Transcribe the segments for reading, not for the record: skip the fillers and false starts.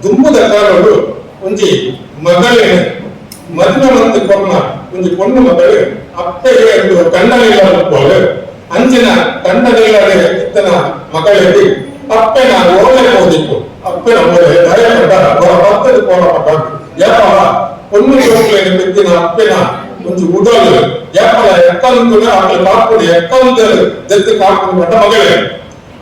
ದುಂಬುದ ಕಾಲಗಳು ಒಂಜಿ ಮಗಳೇ ಮದುವೆ ಮಂತ್ ಕೊರ್ನ ಒಂಜಿ ಪೊಣ್ಣು ಮಗಳು ಅಪ್ಪೆಗೆ ಕಂಡಲಿಲ್ಲ ಅಂಚಿನ ಕಂಡಲಿಲ್ಲದೆ ಇತ್ತನ ಮಗಳಿಗೆ ಅಪ್ಪೆನ ಓಲೆ ಹೋದಿತ್ತು ಅಪ್ಪೆನ ಓಲೆ ದಯಪಟ್ಟ ಭತ್ತದ ಕೋಲಪಟ್ಟ ಯಾಪಲ ಪೊಣ್ಣು ಜೋಕ್ಲೇನು ಬಿತ್ತಿನ ಅಪ್ಪೆನ ಒಂಜಿ ಉಡಲು ಯಾಪಲ ಎಕ್ಕಂತುನ ಆಕಳ ಕಾಪುಡು ಎಕ್ಕಂತ ಜೊತೆ ಕಾಪುಡು ಪಟ್ಟ ಮಗಳೇ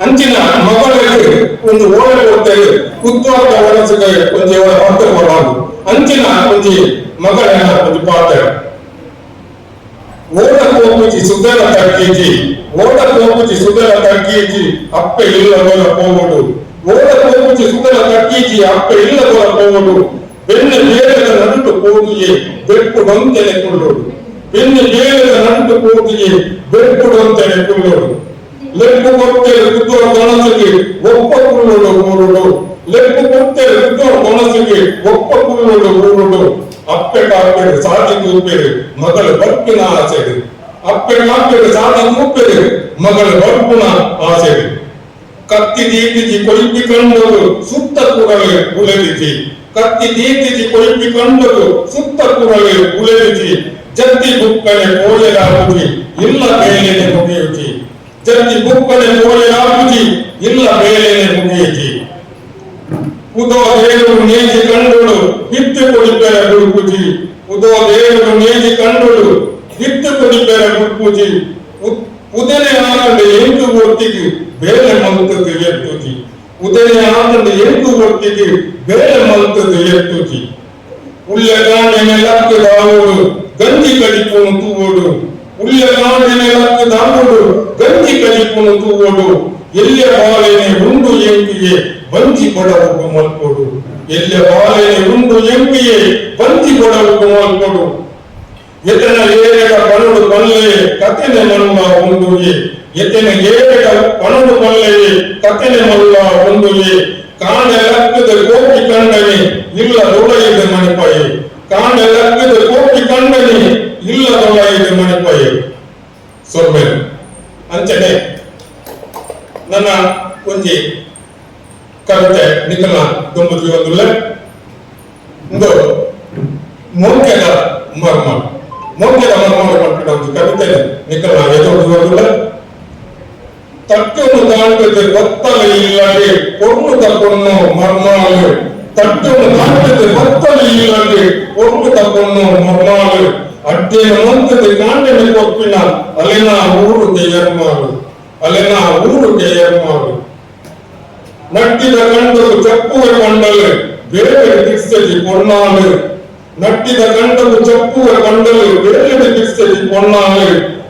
ಅಂಚಿನ ಮಗಳಿಗೆ ಒಂದು ಓಲೆ ಹೋಗ್ತೇವೆ ಕುತ್ತುವಾದ ಒಳಸಿಗೆ ಒಂಜಿ ಭತ್ತ ಕೊಡಾದು ಅಂಚಿನ ಒಂಜಿ ಮಗಳನ್ನ ಒಂದು ಪಾಠ ಓಡ ಕೋಪುಜಿ ಸುಧರ ತಗ್ಗೀಜಿ ಓಡ ಕೋಪುಜಿ ಸುಧರ ತಗ್ಗೀಜಿ ಅಪ್ಪೆ ಇಲ್ಲದರ ಹೋಗುಡು ಓಡ ಕೋಪುಜಿ ಸುಧರ ತಗ್ಗೀಜಿ ಅಪ್ಪೆ ಇಲ್ಲದರ ಹೋಗುಡು ಬೆನ್ನು ಬೇರೆದ ನಡುಟು ಹೋಗಿಯೇ ಬೆಕ್ಕುಡೊಂತೆನೆ ಕೊಳ್ಳೋಡು ಬೆನ್ನು ಬೇರೆದ ನಡುಟು ಹೋಗಿಯೇ ಬೆಕ್ಕುಡೊಂತೆನೆ ಕೊಳ್ಳೋಡು ಲೆಕ್ಕು ಕೊಟ್ಟೆ ಕುತ್ತೂರ ಕೊನಸಿಗೆ ಒಪ್ಪ ಕುಳ್ಳೋಡು ಊರುಡು ಲೆಕ್ಕು ಕೊಟ್ಟೆ ಕುತ್ತೂರ ಕೊನಸಿಗೆ ಒಪ್ಪ ಕುಳ್ಳೋಡು ಊರುಡು ಅಪ್ಪೆಗೆ ಸಾಧಿ ತೂಪೇರು ಮಗಳು ಬರ್ಪಿನ ಆಸೆಡು ಅಪ್ಪೆಗೆ ಸಾಧಿ ತೂಪೇರು ಮಗಳು ಬರ್ಪಿನ ಆಸೆಡು ಕತ್ತಿ ದೀತಿಜಿ ಕೊಯ್ಪಿ ಕಂಡರು ಸುತ್ತ ಕೂಡಲೇ ಉಳೆದಿಜಿ ಕತ್ತಿ ದೀತಿಜಿ ಕೊಯ್ಪಿ ಕಂಡರು ಸುತ್ತ ಕೂಡಲೇ ಉಳೆದಿಜಿ ಜತ್ತಿ ಬುಕ್ಕನೆ ಕೋಳೆರಾಗುಜಿ ಇಲ್ಲ ಬೇಳೆನೆ ಮುಗಿಯುಜಿ ಜತ್ತಿ ಬುಕ್ಕನೆ ಕೋಳೆರಾಗುಜಿ ಇಲ್ಲ ಬೇಳೆನೆ ಮುಗಿಯುಜಿ ಉದೋ ದೇವರು ನೇಜಿ ಕಂಡುಳು ಬಿತ್ತು ಕೊಡಿಪೆರ ಗುರುಪುಜಿ ಉದೋ ದೇವರು ನೇಜಿ ಕಂಡುಳು ಬಿತ್ತು ಕೊಡಿಪೆರ ಗುರುಪುಜಿ ಉದನೆ ಆನಂದ ಎಂಟು ಒತ್ತಿಗೆ ಬೇರೆ ಮಲ್ತದ್ದು ಎತ್ತುಜಿ ಉದನೆ ಆನಂದ ಎಂಟು ಒತ್ತಿಗೆ ಬೇರೆ ಮಲ್ತದ್ದು ಎತ್ತುಜಿ ಉಳ್ಳೆಗಾಂಡಿನ ಲಕ್ಕ ದಾವೋಡು ಗಂಜಿ ಕಡಿಪುನು ತೂವೋಡು ಉಳ್ಳೆಗಾಂಡಿನ ಲಕ್ಕ ದಾವೋಡು ಗಂಜಿ ಕಡಿಪುನು ತೂವೋಡು ಎಲ್ಲ ಬಾಳೆನೆ ಉಂಡು ಎಂಪಿಗೆ ಬಂಜಿ ಕೊಡವು ಮಲ್ಕೊಡು ಎಲ್ಲ ಬಾಳೆನೆ ಉಂಡು ಎಂಪಿಗೆ ಬಂಜಿ ಕೊಡವು ಮಲ್ಕೊಡು ಎತನ ಏರೆಗ ಪಣುಡು ಪಲ್ಲೆ ಕತೆನೆ ಮಲ್ಲ ಒಂದುಗೆ ಎತನ ಏರೆಗ ಪಣುಡು ಪಲ್ಲೆ ಕತೆನೆ ಮಲ್ಲ ಒಂದುಗೆ ಕಾಂಡೆ ಲಕ್ಕದ ಕೋಪಿ ಕಂಡನೆ ಇಲ್ಲ ದೊಳೆಯದ ಮಣಿಪಯೆ ಕಾಂಡೆ ಲಕ್ಕದ ಕೋಪಿ ಕಂಡನೆ ಇಲ್ಲ ದೊಳೆಯದ ಮಣಿಪಯೆ ಸೊಲ್ಬೆ ಅಂಚನೆ ನನ್ನ ಒಂಜಿ ಕವಿತೆ ನಿಖಲ ದುಂಬುಜಿ ಒಂದುಲ್ಲ ಒಂದು ಮೋಕ್ಯದ ಮರ್ಮ ಪಟ್ಟಿನ ಒಂದು ಕವಿತೆ ನಿಖಲ ಎದುರು ಒಂದುಲ್ಲ ತಟ್ಟನ್ನು ದಾಟದೆ ಬತ್ತಲೆ ಇಲ್ಲದೆ ಕೊರ್ಮುದ ಕೊಣ್ಣು ಮರ್ಮಾಲು ತಟ್ಟನ್ನು ದಾಟದೆ ಬತ್ತಲೆ ಇಲ್ಲದೆ ಕೊರ್ಮುದ ಕೊಣ್ಣು ಮರ್ಮಾಲು ಅಡ್ಡೇನ ಮಂತದೆ ಕಾಂಡನೆ ಕೊಪ್ಪಿನ ಅಲೆನ ಊರುಗೆ ಎರ್ಮಾಲು ಅಲೆನ ಊರುಗೆ ಎರ್ಮಾಲು ನಟ್ಟಿದ ಕಂಡಲು ಚಪ್ಪುವ ಕಂಡಲು ಬೇರೆ ದಿಕ್ಸದಿ ಪೊನ್ನಾಲು ನಟ್ಟಿದ ಕಂಡಲು ಚಪ್ಪುವ ಕಂಡಲು ಬೇರೆ ದಿಕ್ಸದಿ ಪೊನ್ನಾಲು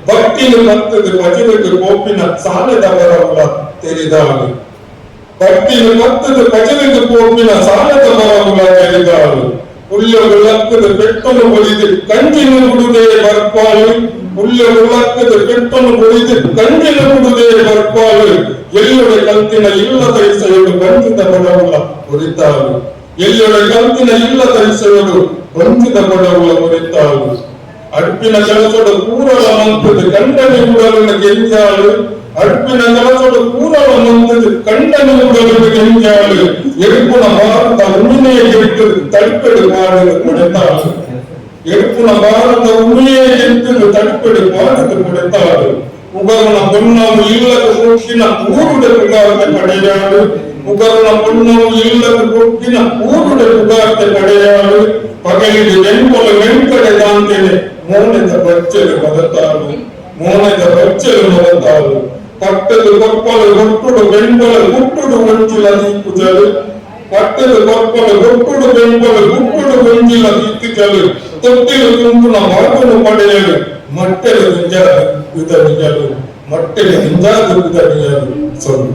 ಭಕ್ತಿನು ಮತ್ತದು ಭಜನೆಗೆ ಕೋಪಿನ ಸಾಲದವರವರ ತೆರೆದಾಳು ಭಕ್ತಿನು ಮತ್ತದು ಭಜನೆಗೆ ಕೋಪಿನ ಸಾಲದವರವರ ತೆರೆದಾಳು ಉಳ್ಳೆಗಳು ಲಕ್ಕದ ಪೆಟ್ಟನ್ನು ಹೊಲಿದು ಕಂಚಿನ ಹುಡುದೇ ಬರ್ಪಾಲು ಉಳ್ಳೆಗಳು ಲಕ್ಕದ ಪೆಟ್ಟನ್ನು ಹೊಲಿದು ಕಂಚಿನ ಹುಡುದೇ ಬರ್ಪಾಲು ಎಲ್ಲೊಡೆ ಕಂತಿನ ಇಲ್ಲದ ಇಸೆಯಲು ಬಂಧಿತ ಬಡವಳ ಹೊರಿತಾಳು ಎಲ್ಲೊಡೆ ಕಂತಿನ ಇಲ್ಲದ ಇಸೆಯಲು ಬಂಧಿತ ಬಡವಳ ಹೊರಿತಾಳು ಅಡ್ಪಿನ ಕೆಲಸದ ಕೂರಲ ಮಂತದ ಕಂಡನೆ ಉಡಲನ್ನು ಗೆಂಜಾಳು ಅಡ್ಪಿನ ಕೆಲಸದ ಕೂರಲ ಮಂತದ ಕಂಡನೆ ಉಡಲನ್ನು ಗೆಂಜಾಳು ಎರುಪುನ ಭಾರತ ಉಣ್ಣಿನೆಯ ಗೆಟ್ಟು ತಡ್ಪೆಡು ಮಾಡಲು ಕೊಡೆತಾಳು ಎರುಪುನ ಭಾರತ ಉಣ್ಣಿನೆಯ ಗೆಟ್ಟು ತಡ್ಪೆಡು ಮಾಡಲು ಕೊಡೆತಾಳು ಉಗರನ ಪೊನ್ನವು ಇಲ್ಲದ ಕೊಕ್ಕಿನ ಊರುಡ ಉಗಾರತೆ ಪಡೆಯಾಳು ಉಗರನ ಪೊನ್ನವು ಇಲ್ಲದ ಕೊಕ್ಕಿನ ಊರುಡ ಉಗಾರತೆ ಪಡೆಯಾಳು ಪಗಲಿಗೆ ಬೆಂಬಲ ವೆಂಕಡೆ ದಾಂತೆನೆ ಮೌನದ ಬಚ್ಚಲು ಮದತಾಳು ಮೌನದ ಬಚ್ಚಲು ಮದತಾಳು ಪಟ್ಟದು ಕೊಪ್ಪಲು ಗೊಟ್ಟುಡು ಬೆಂಬಲ ಗುಟ್ಟುಡು ಒಂಚಿಲ ದೀಪುಜಲು ಪಟ್ಟದು ಕೊಪ್ಪಲು ಗೊಟ್ಟುಡು ಬೆಂಬಲ ಗುಟ್ಟುಡು ಒಂಚಿಲ ದೀಪುಜಲು ತೊಟ್ಟಿಲು ತುಂಬಿನ ಮಗನು ಪಡೆಯಲು ಮಟ್ಟೆಲು ನಿಜ ವಿಧನಿಯಲು ಮಟ್ಟೆಲು ನಿಜಾದ ವಿಧನಿಯಲು ಸೊಲ್ಲು